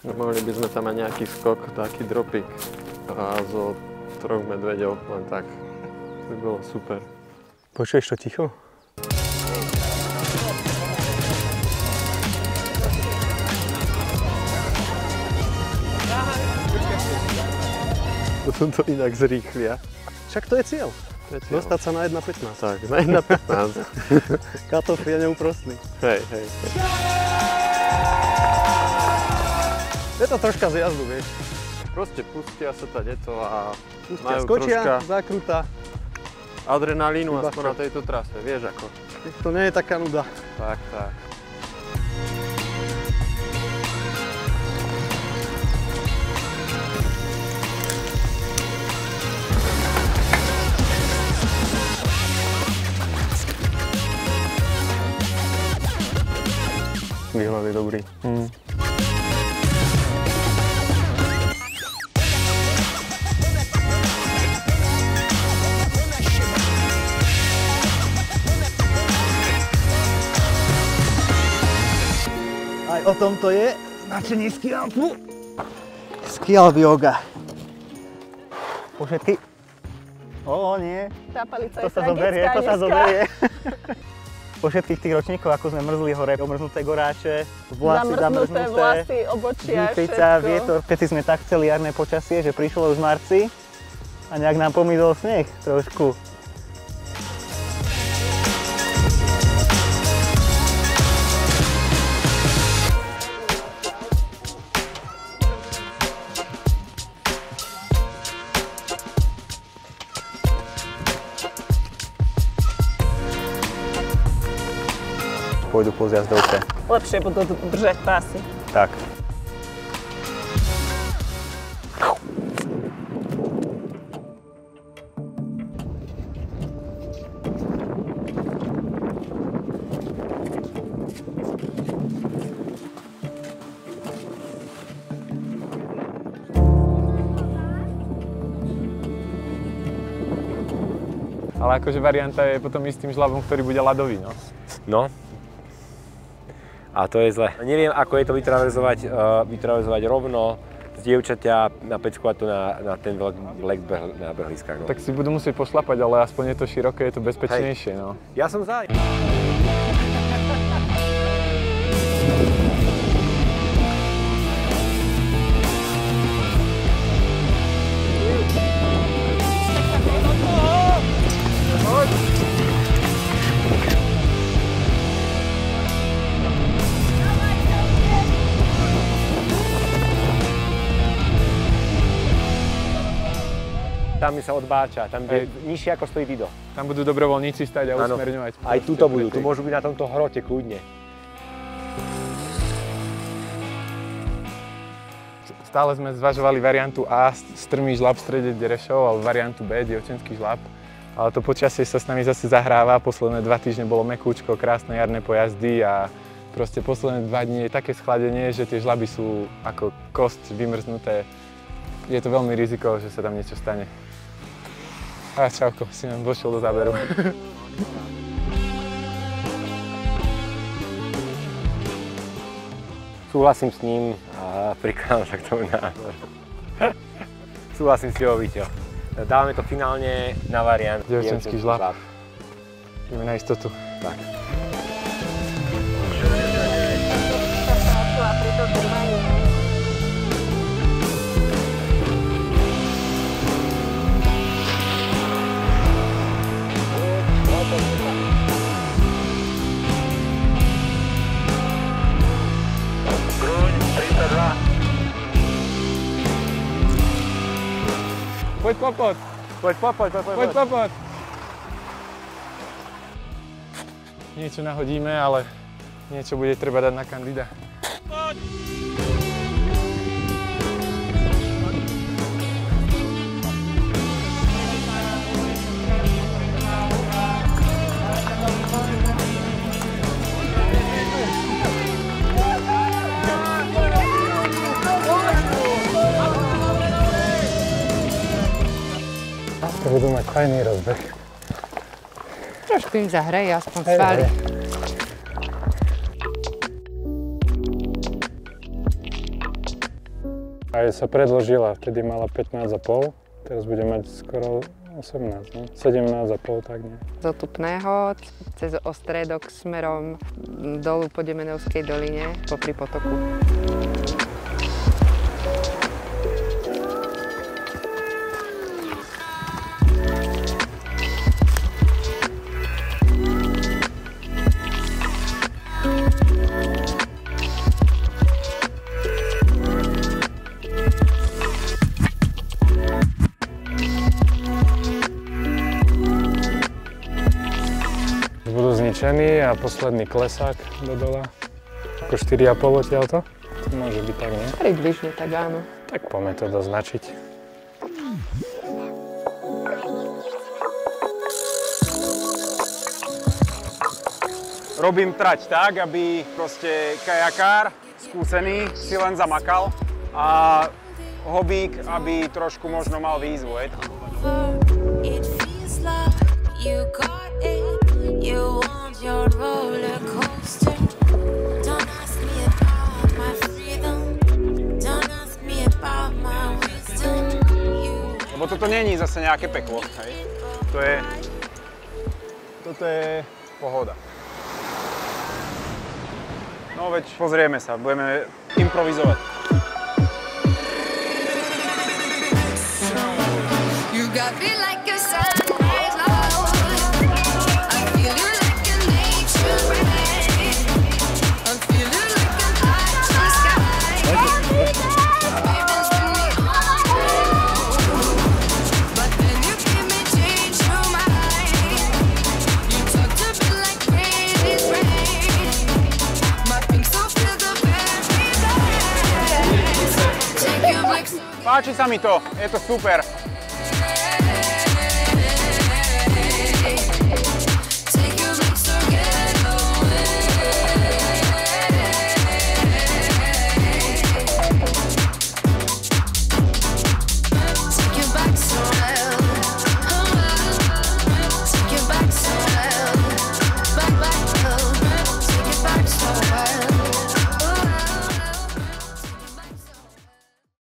No, mohli by sme tam mať nejaký skok, taký dropik a zo 3 medveďov, len tak. To by bolo super. Počuješ to ticho? Potom to inak zrýchlia. Však to je cieľ. Dostať sa na 1.15. Tak, na 1.15. Cut-off je neúprostný. Hej. Je to troška z jazdu, vieš. Proste pustia sa tá deto a Pustia, majú skočia, troška zakrúta. adrenalínu Iba aspoň na tejto trase, vieš ako. To nie je taká nuda. Tak. Výhľad je dobrý. Aj o tom to je značenie ski alpu. Ski alp yoga. Po všetky... nie. Tá palica To je sa zoberie. Po všetkých tých ročníkoch, ako sme mrzli hore, omrznuté goráče, vlasy zamrznuté vlasy, obočia, výchrica, vietor. Všetci sme tak chceli jarné počasie, že prišlo už v marci a nejak nám pomýdol sneh trošku. Pôjdu po zjazdovke. Lepšie budú držať pásy. Tak. Ale akože varianta je potom ísť tým žľabom, ktorý bude ľadový, no. No. A to je zle. Neviem, ako je to vytraverzovať rovno z dievčaťa na pecku a to na ten lek na brhliskách. No. Tak si budú musieť pošlapať, ale aspoň je to široké, je to bezpečnejšie, no. Ja som za. Tam sa odbáča, tam je nižšie ako stojí Dido. Tam budú dobrovoľníci stať a usmerňovať. Aj tuto budú, tu môžu byť na tomto hrote kľudne. Stále sme zvažovali variantu A, strmý žľab v strede Derešov, alebo variantu B, dievčenský žľab. Ale to počasie sa s nami zase zahráva, posledné 2 týždne bolo mekúčko, krásne jarné pojazdy a proste posledné 2 dni je také schladenie, že tie žľaby sú ako kosť vymrznuté. Je to veľmi riziko, že sa tam niečo stane. A čauko, si nám vošiel do záberu. Súhlasím s ním a prikladám sa k tomu názor. Súhlasím s tebou, Víťo. Dávame to finálne na variant Dievčenský žľab. Ideme na istotu. Tak. Poď popod! Poď popod! Niečo nahodíme, ale niečo bude treba dať na kandida. Poď! Budú mať fajný rozbeh. Trošku im zahreje, aspoň svaly. Aj sa predložila, vtedy mala 15,5, teraz bude mať skoro 18, no? 17,5, tak nie. Z Otupného cez Ostredok smerom dolu po Demenovskej doline popri potoku. Budú zničení a posledný klesák do dola. Ako 4,5 odtiaľto? To môže byť tak, nie? Približne tak áno. Tak poďme to doznačiť. Robím trať tak, aby proste kajakár skúsený si len zamakal a hobík, aby trošku možno mal výzvu. You want your roller coaster. Don't ask me about my freedom. Don't ask me about my wisdom. Lebo toto není zase nejaké peklo, hej. Toto je pohoda. No veď pozrieme sa, budeme improvizovať. You got me like a sunrise. Páči sa mi to, je to super.